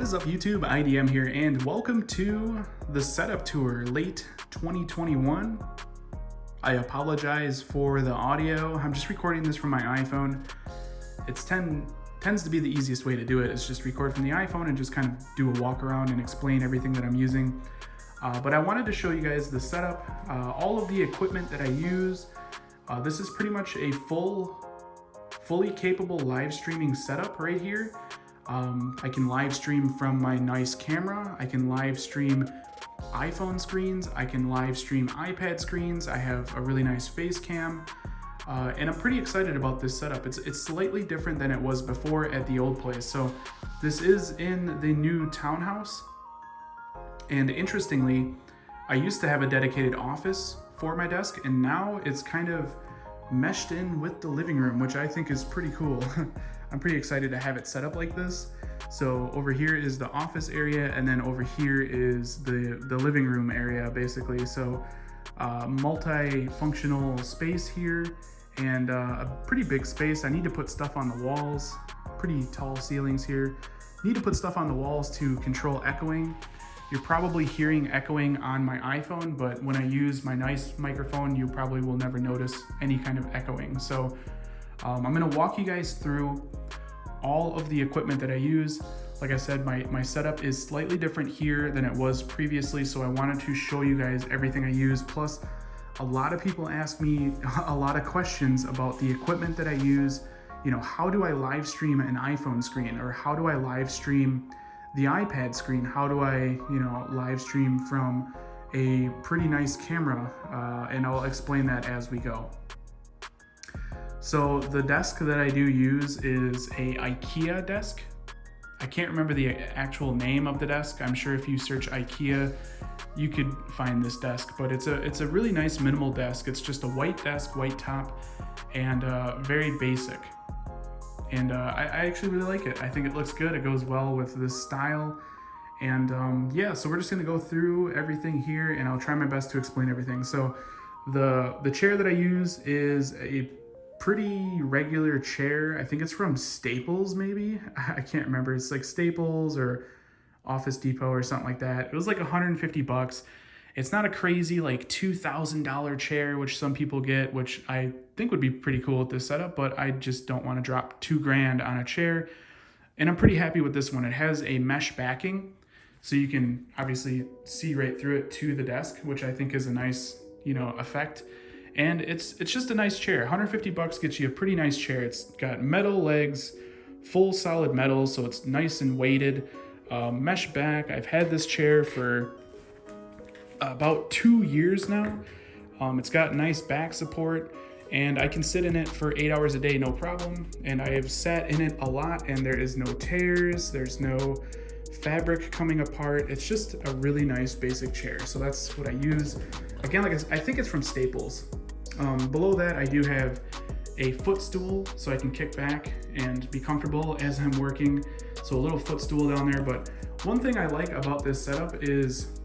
is up YouTube? IDM here and welcome to the setup tour late 2021. I apologize for the audio. I'm just recording this from my iPhone. Tends to be the easiest way to do it is just record from the iPhone and just kind of do a walk around and explain everything that I'm using. But I wanted to show you guys the setup, all of the equipment that I use. This is pretty much a fully capable live streaming setup right here. I can live stream from my nice camera. I can live stream iPhone screens. I can live stream iPad screens. I have a really nice face cam. And I'm pretty excited about this setup. It's slightly different than it was before at the old place. So this is in the new townhouse. And interestingly, I used to have a dedicated office for my desk, and now it's kind of meshed in with the living room, which I think is pretty cool. I'm pretty excited to have it set up like this. So over here is the office area, and then over here is the living room area, basically. So multi-functional space here, and a pretty big space. I need to put stuff on the walls, pretty tall ceilings here. Need to put stuff on the walls to control echoing. You're probably hearing echoing on my iPhone, but when I use my nice microphone, you probably will never notice any kind of echoing. So I'm gonna walk you guys through all of the equipment that I use. Like I said, my setup is slightly different here than it was previously, so I wanted to show you guys everything I use. Plus, a lot of people ask me a lot of questions about the equipment that I use. You know, how do I live stream an iPhone screen, or how do I live stream the iPad screen? How do I, live stream from a pretty nice camera? And I'll explain that as we go. So the desk that I do use is a IKEA desk. I can't remember the actual name of the desk. I'm sure if you search IKEA, you could find this desk, but it's a really nice minimal desk. It's just a white desk, white top, and very basic. And I actually really like it. I think it looks good. It goes well with this style. And yeah, so we're just gonna go through everything here, and I'll try my best to explain everything. So the chair that I use is a pretty regular chair. I think it's from Staples, maybe. I can't remember. It's like Staples or Office Depot or something like that. It was like 150 bucks. It's not a crazy like $2,000 chair, which some people get, which I think would be pretty cool with this setup, but I just don't want to drop $2,000 on a chair. And I'm pretty happy with this one. It has a mesh backing, so you can obviously see right through it to the desk, which I think is a nice, effect. And it's just a nice chair. 150 bucks gets you a pretty nice chair. It's got metal legs, full solid metal, so it's nice and weighted. Mesh back. I've had this chair for about 2 years now. It's got nice back support, and I can sit in it for 8 hours a day, no problem. And I have sat in it a lot, and there is no tears, there's no fabric coming apart. It's just a really nice basic chair. So that's what I use. Again, like I think it's from Staples. Below that, I do have a footstool so I can kick back and be comfortable as I'm working. So a little footstool down there. But one thing I like about this setup is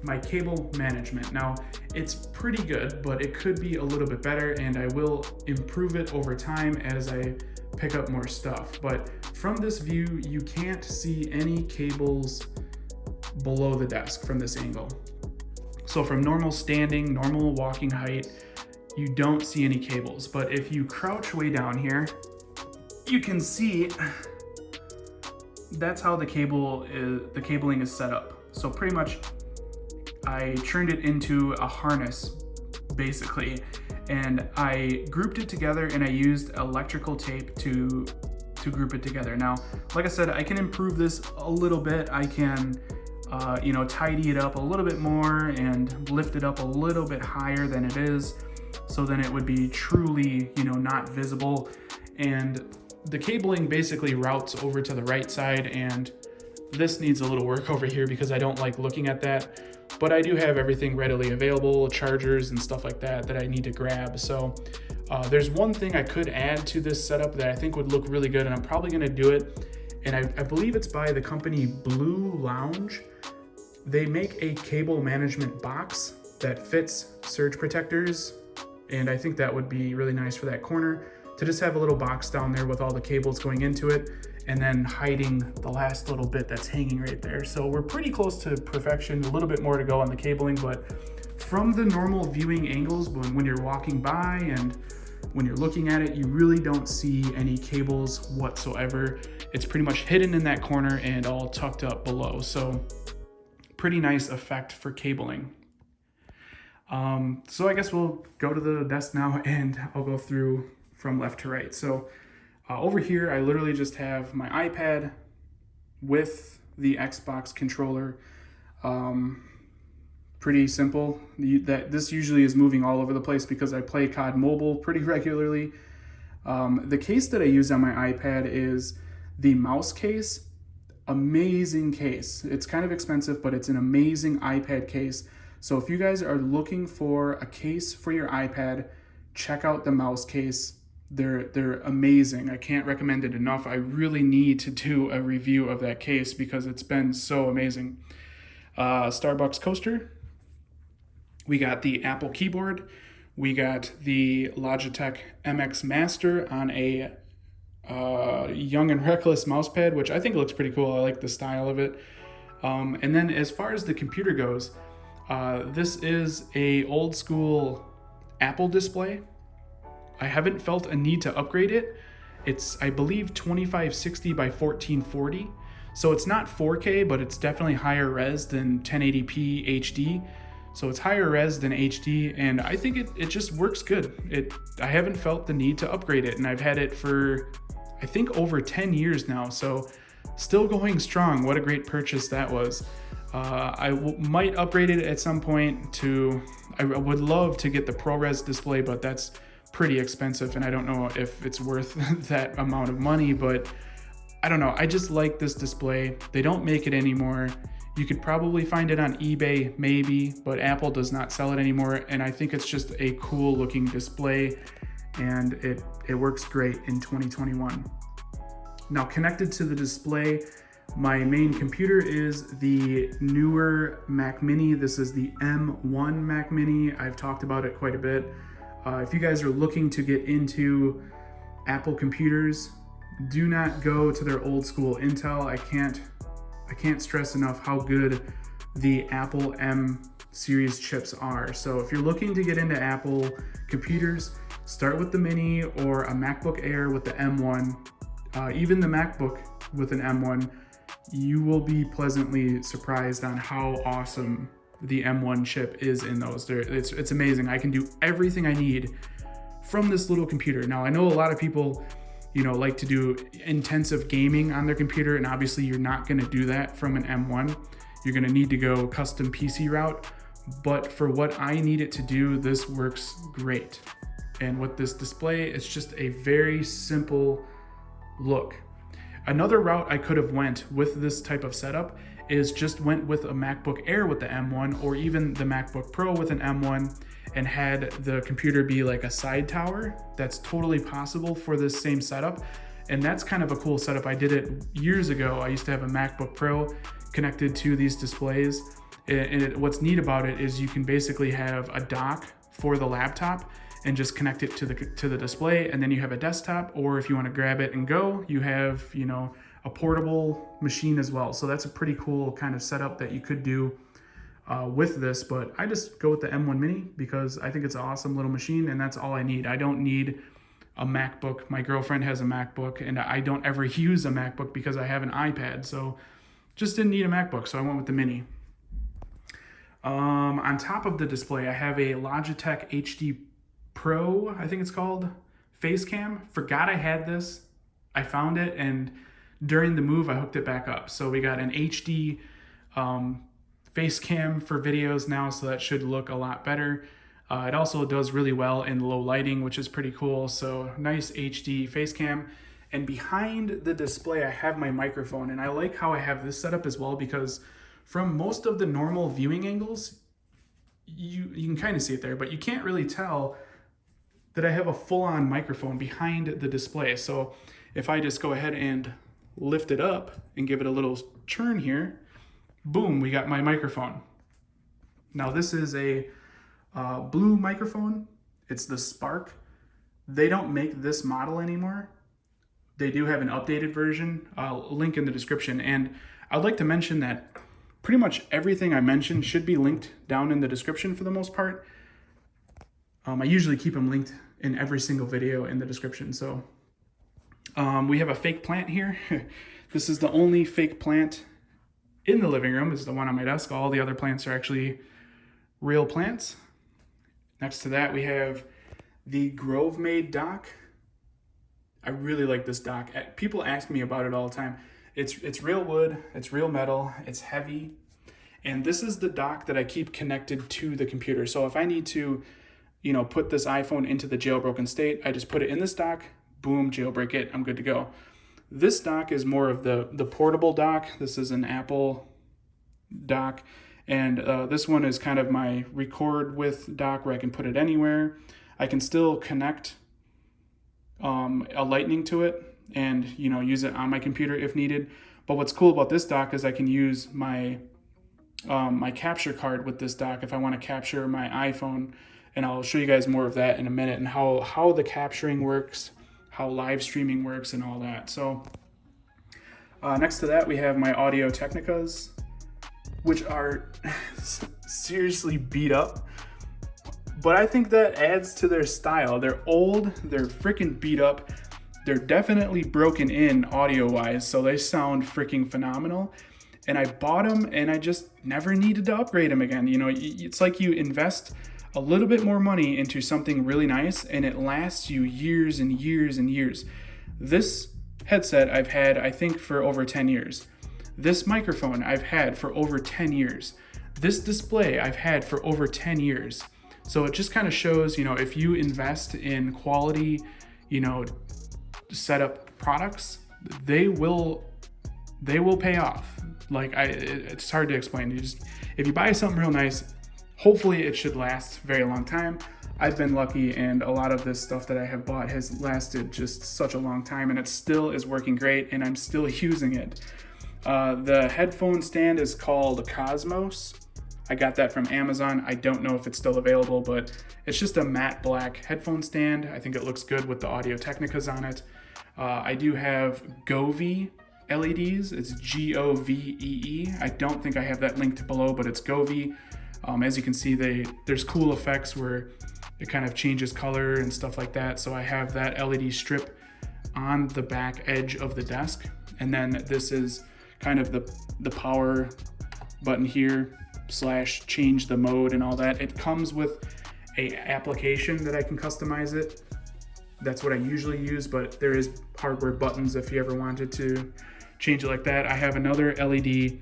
my cable management. Now, it's pretty good, but it could be a little bit better, and I will improve it over time as I pick up more stuff. But from this view, you can't see any cables below the desk from this angle. So from normal standing, normal walking height, you don't see any cables. But if you crouch way down here, you can see that's how the cabling is set up. So pretty much I turned it into a harness, basically, and I grouped it together, and I used electrical tape to group it together. Now, like I said, I can improve this a little bit. I can, tidy it up a little bit more and lift it up a little bit higher than it is, so then it would be truly, not visible. And the cabling basically routes over to the right side, and this needs a little work over here because I don't like looking at that. But I do have everything readily available, chargers and stuff like that I need to grab. So there's one thing I could add to this setup that I think would look really good, and I'm probably gonna do it. And I believe it's by the company Blue Lounge. They make a cable management box that fits surge protectors, and I think that would be really nice for that corner, to just have a little box down there with all the cables going into it. and then hiding the last little bit that's hanging right there. So we're pretty close to perfection, a little bit more to go on the cabling, but from the normal viewing angles, when you're walking by and when you're looking at it, you really don't see any cables whatsoever. It's pretty much hidden in that corner and all tucked up below. So pretty nice effect for cabling. So I guess we'll go to the desk now and I'll go through from left to right. So over here, I literally just have my iPad with the Xbox controller. Pretty simple. This usually is moving all over the place because I play COD Mobile pretty regularly. The case that I use on my iPad is the mouse case. Amazing case. It's kind of expensive, but it's an amazing iPad case. So if you guys are looking for a case for your iPad, check out the mouse case. They're amazing. I can't recommend it enough. I really need to do a review of that case because it's been so amazing. Starbucks coaster. We got the Apple keyboard. We got the Logitech MX Master on a Young and Reckless mousepad, which I think looks pretty cool. I like the style of it. And then as far as the computer goes, this is a old school Apple display. I haven't felt a need to upgrade it. It's, I believe, 2560 by 1440. So it's not 4K, but it's definitely higher res than 1080p HD. So it's higher res than HD, and I think it just works good. I haven't felt the need to upgrade it, and I've had it for, I think, over 10 years now. So still going strong. What a great purchase that was. I might upgrade it at some point to, I would love to get the ProRes display, but that's pretty expensive, and I don't know if it's worth that amount of money, but I don't know. I just like this display. They don't make it anymore. You could probably find it on eBay, maybe, but Apple does not sell it anymore, and I think it's just a cool looking display, and it works great in 2021. Now, connected to the display, my main computer is the newer Mac Mini. This is the M1 Mac Mini. I've talked about it quite a bit. If you guys are looking to get into Apple computers, do not go to their old school Intel. I can't stress enough how good the Apple M series chips are. So if you're looking to get into Apple computers, start with the Mini or a MacBook Air with the M1. Even the MacBook with an M1, you will be pleasantly surprised on how awesome the M1 chip is in those. It's amazing. I can do everything I need from this little computer. Now, I know a lot of people, like to do intensive gaming on their computer, and obviously you're not going to do that from an M1. You're going to need to go custom PC route, but for what I need it to do, this works great. And with this display, it's just a very simple look. Another route I could have went with this type of setup is just went with a MacBook Air with the M1, or even the MacBook Pro with an M1, and had the computer be like a side tower. That's totally possible for this same setup, and that's kind of a cool setup. I did it years ago. I used to have a MacBook Pro connected to these displays, and what's neat about it is you can basically have a dock for the laptop and just connect it to the display, and then you have a desktop, or if you want to grab it and go, you have a portable machine as well. So that's a pretty cool kind of setup that you could do with this, but I just go with the M1 Mini because I think it's an awesome little machine, and that's all I need. I don't need a MacBook. My girlfriend has a MacBook, and I don't ever use a MacBook because I have an iPad, so just didn't need a MacBook, so I went with the Mini. On top of the display, I have a Logitech HD Pro, I think it's called, face cam. Forgot I had this. I found it, and during the move, I hooked it back up. So we got an HD face cam for videos now, so that should look a lot better. It also does really well in low lighting, which is pretty cool. So nice HD face cam. And behind the display, I have my microphone, and I like how I have this set up as well, because from most of the normal viewing angles, you can kind of see it there, but you can't really tell that I have a full-on microphone behind the display. So if I just go ahead and lift it up and give it a little turn here, boom, we got my microphone. Now this is a blue microphone. It's the Spark. They don't make this model anymore, they do have an updated version. I'll link in the description. And I'd like to mention that pretty much everything I mentioned should be linked down in the description for the most part. I usually keep them linked in every single video in the description. So we have a fake plant here. This is the only fake plant in the living room. This is the one on my desk. All the other plants are actually real plants. Next to that, we have the Grove Made dock. I really like this dock. People ask me about it all the time. It's real wood, it's real metal, it's heavy. And this is the dock that I keep connected to the computer. So if I need to, you know, put this iPhone into the jailbroken state, I just put it in this dock, boom, jailbreak it, I'm good to go. This dock is more of the portable dock. This is an Apple dock. And this one is kind of my record with dock where I can put it anywhere. I can still connect a lightning to it and, you know, use it on my computer if needed. But what's cool about this dock is I can use my my capture card with this dock if I want to capture my iPhone, and I'll show you guys more of that in a minute and how the capturing works, how live streaming works, and all that. So next to that, we have my Audio Technicas, which are seriously beat up. But I think that adds to their style. They're old, they're freaking beat up. They're definitely broken in audio-wise, so they sound freaking phenomenal. And I bought them and I just never needed to upgrade them again. You know, it's like you invest a little bit more money into something really nice and it lasts you years and years and years. This headset I've had, I think, for over 10 years. This microphone I've had for over 10 years. This display I've had for over 10 years. So it just kind of shows, you know, if you invest in quality, you know, setup products, they will pay off. Like it's hard to explain. If you buy something real nice, hopefully it should last a very long time. I've been lucky, and a lot of this stuff that I have bought has lasted just such a long time, and it still is working great, and I'm still using it. The headphone stand is called Cosmos. I got that from Amazon. I don't know if it's still available, but it's just a matte black headphone stand. I think it looks good with the Audio Technicas on it. I do have Govee LEDs. It's Govee. I don't think I have that linked below, but it's Govee. As you can see, there's cool effects where it kind of changes color and stuff like that. So I have that LED strip on the back edge of the desk. And then this is kind of the power button here / change the mode and all that. It comes with a application that I can customize it. That's what I usually use, but there is hardware buttons if you ever wanted to change it like that. I have another LED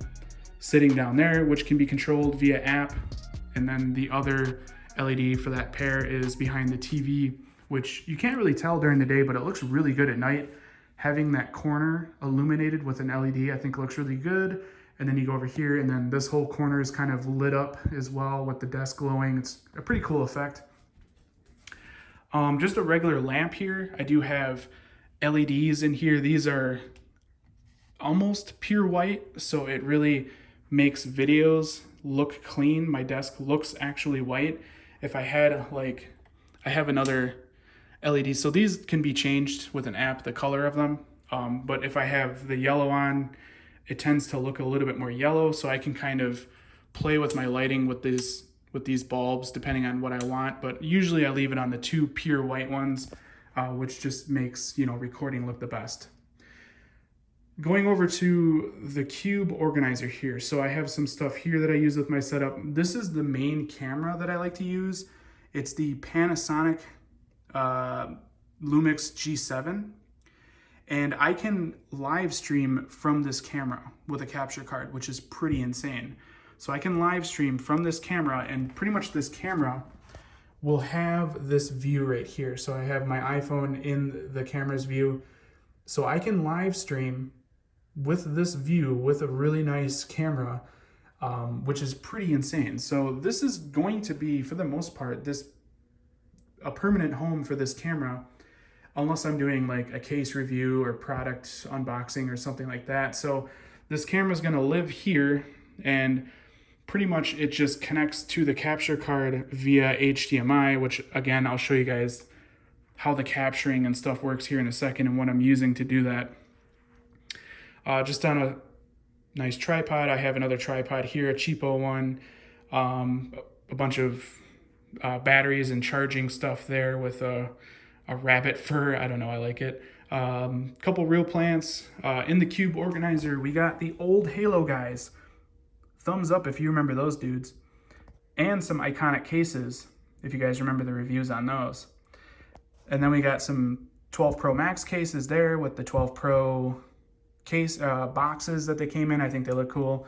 sitting down there, which can be controlled via app. And then the other LED for that pair is behind the TV, which you can't really tell during the day, but it looks really good at night. Having that corner illuminated with an LED, I think looks really good. And then you go over here, and then this whole corner is kind of lit up as well with the desk glowing. It's a pretty cool effect. Just a regular lamp here. I do have LEDs in here. These are almost pure white, so it really makes videos look clean. My desk looks actually white. If I had, like, I have another LED, so these can be changed with an app, the color of them. But if I have the yellow on, it tends to look a little bit more yellow, so I can kind of play with my lighting with these bulbs depending on what I want. But usually I leave it on the two pure white ones, which just makes, you know, recording look the best. Going over to the cube organizer here. So I have some stuff here that I use with my setup. This is the main camera that I like to use. It's the Panasonic Lumix G7. And I can live stream from this camera with a capture card, which is pretty insane. So I can live stream from this camera, and pretty much this camera will have this view right here. So I have my iPhone in the camera's view. So I can live stream with this view with a really nice camera, which is pretty insane. So this is going to be, for the most part, a permanent home for this camera, unless I'm doing like a case review or product unboxing or something like that. So this camera is gonna live here, and pretty much it just connects to the capture card via HDMI, which again, I'll show you guys how the capturing and stuff works here in a second and what I'm using to do that. Just on a nice tripod. I have another tripod here, a cheapo one, a bunch of batteries and charging stuff there with a rabbit fur. I don't know, I like it. Couple real plants. In the cube organizer, we got the old Halo guys. Thumbs up if you remember those dudes. And some iconic cases, if you guys remember the reviews on those. And then we got some 12 Pro Max cases there with the 12 Pro case boxes that they came in. I think they look cool.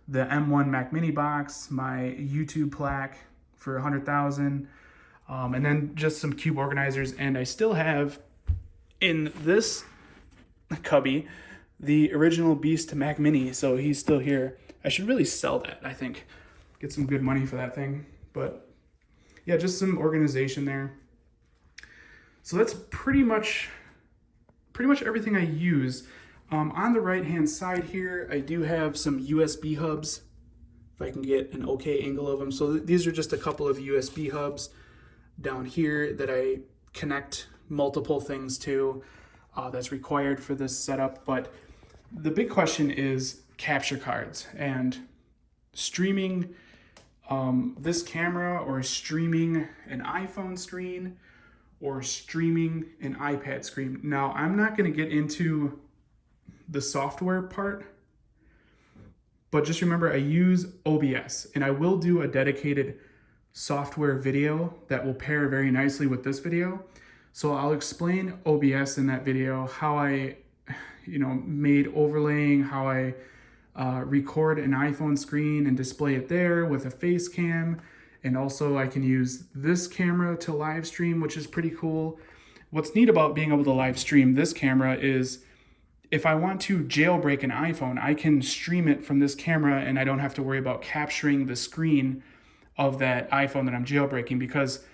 The M1 Mac Mini box, my YouTube plaque for 100,000, and then just some cube organizers. And I still have in this cubby the original Beast Mac Mini, so he's still here. I should really sell that, I think. Get some good money for that thing. But yeah, just some organization there. So that's pretty much everything I use. On the right hand side here, I do have some USB hubs, if I can get an okay angle of them. So these are just a couple of USB hubs down here that I connect multiple things to, that's required for this setup. But the big question is capture cards and streaming this camera, or streaming an iPhone screen, or streaming an iPad screen. Now, I'm not going to get into the software part, but just remember I use OBS, and I will do a dedicated software video that will pair very nicely with this video. So I'll explain OBS in that video, how I made overlaying, how I record an iPhone screen and display it there with a face cam. And also I can use this camera to live stream, which is pretty cool. What's neat about being able to live stream this camera is if I want to jailbreak an iPhone, I can stream it from this camera and I don't have to worry about capturing the screen of that iPhone that I'm jailbreaking, because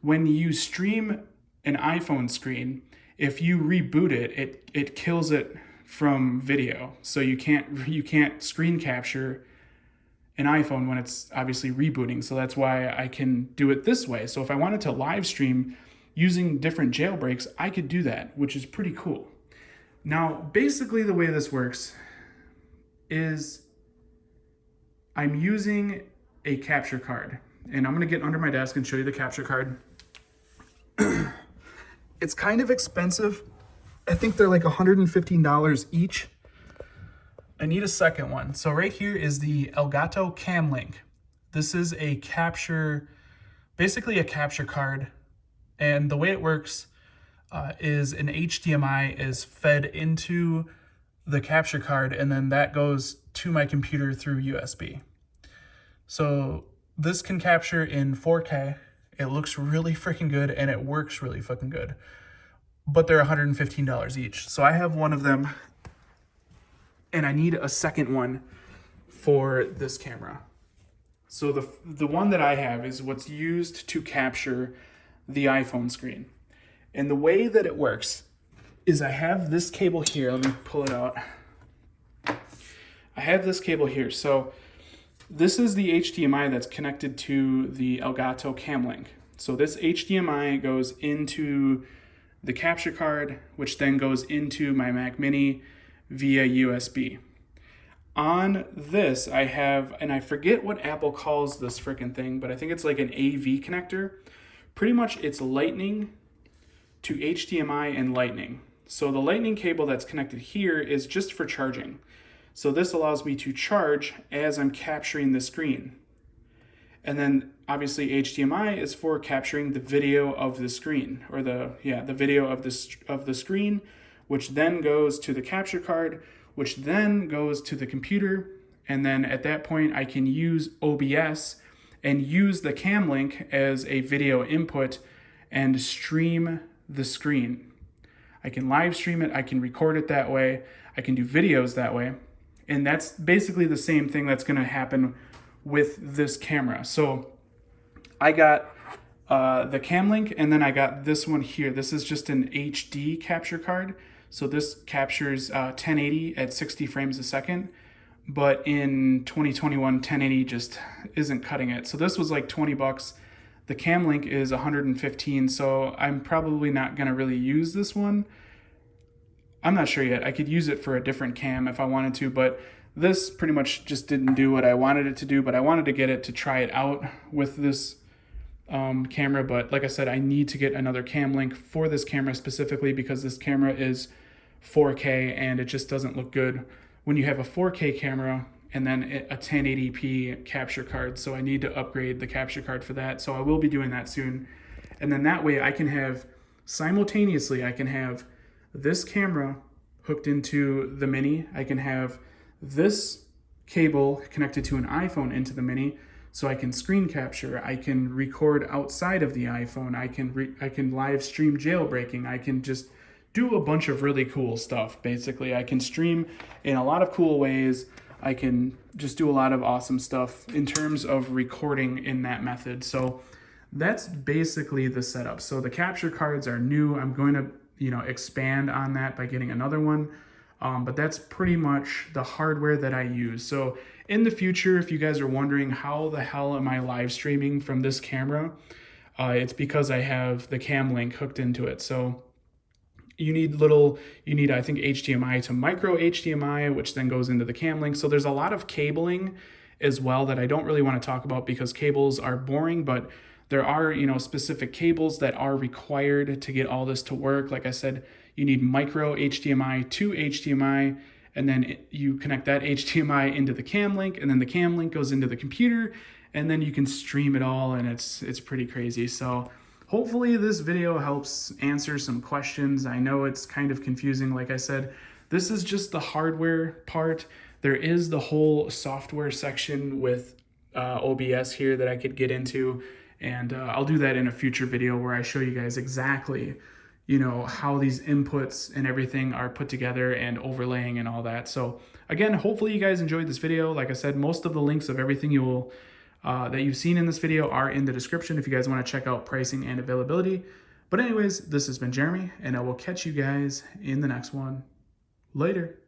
when you stream an iPhone screen, if you reboot it, it kills it from video. So you can't screen capture an iPhone when it's obviously rebooting. So that's why I can do it this way. So if I wanted to live stream using different jailbreaks, I could do that, which is pretty cool. Now, basically the way this works is I'm using a capture card, and I'm gonna get under my desk and show you the capture card. It's kind of expensive. I think they're like $115 each. I need a second one. So right here is the Elgato Cam Link. This is a capture, basically a capture card. And the way it works is an HDMI is fed into the capture card, and then that goes to my computer through USB. So this can capture in 4K. It looks really freaking good and it works really fucking good. But they're $115 each. So I have one of them, and I need a second one for this camera. So the one that I have is what's used to capture the iPhone screen. And the way that it works is I have this cable here. Let me pull it out. I have this cable here. So this is the HDMI that's connected to the Elgato Cam Link. So this HDMI goes into the capture card, which then goes into my Mac Mini via USB. On this, I have, and I forget what Apple calls this freaking thing, but I think it's like an AV connector. Pretty much it's Lightning to HDMI and Lightning. So the Lightning cable that's connected here is just for charging. So this allows me to charge as I'm capturing the screen. And then obviously HDMI is for capturing the video of the screen, or the video of the screen, which then goes to the capture card, which then goes to the computer. And then at that point I can use OBS and use the Cam Link as a video input and stream the screen. I can live stream it, I can record it that way, I can do videos that way. And that's basically the same thing that's gonna happen with this camera. So I got the Cam Link, and then I got this one here. This is just an HD capture card. So this captures 1080 at 60 frames a second. But in 2021, 1080 just isn't cutting it. So this was like 20 bucks. The cam link is 115, so I'm probably not gonna really use this one. I'm not sure yet. I could use it for a different cam if I wanted to, but this pretty much just didn't do what I wanted it to do, but I wanted to get it to try it out with this camera. But like I said, I need to get another cam link for this camera specifically because this camera is 4K and it just doesn't look good when you have a 4K camera and then a 1080p capture card. So I need to upgrade the capture card for that. So I will be doing that soon. And then that way I can have simultaneously, I can have this camera hooked into the Mini. I can have this cable connected to an iPhone into the Mini, so I can screen capture. I can record outside of the iPhone. I can live stream jailbreaking. I can just do a bunch of really cool stuff. Basically, I can stream in a lot of cool ways. I can just do a lot of awesome stuff in terms of recording in that method. So that's basically the setup. So the capture cards are new. I'm going to expand on that by getting another one. But that's pretty much the hardware that I use. So in the future, if you guys are wondering how the hell am I live streaming from this camera, it's because I have the cam link hooked into it. So you need I think HDMI to micro HDMI, which then goes into the cam link. So there's a lot of cabling as well that I don't really want to talk about because cables are boring, but there are, specific cables that are required to get all this to work. Like I said, you need micro HDMI to HDMI, and then you connect that HDMI into the cam link, and then the cam link goes into the computer, and then you can stream it all, and it's pretty crazy. So hopefully this video helps answer some questions. I know it's kind of confusing. Like I said, this is just the hardware part. There is the whole software section with OBS here that I could get into. And I'll do that in a future video where I show you guys exactly, how these inputs and everything are put together and overlaying and all that. So again, hopefully you guys enjoyed this video. Like I said, most of the links of everything that you've seen in this video are in the description if you guys want to check out pricing and availability. But anyways, this has been Jeremy, and I will catch you guys in the next one. Later.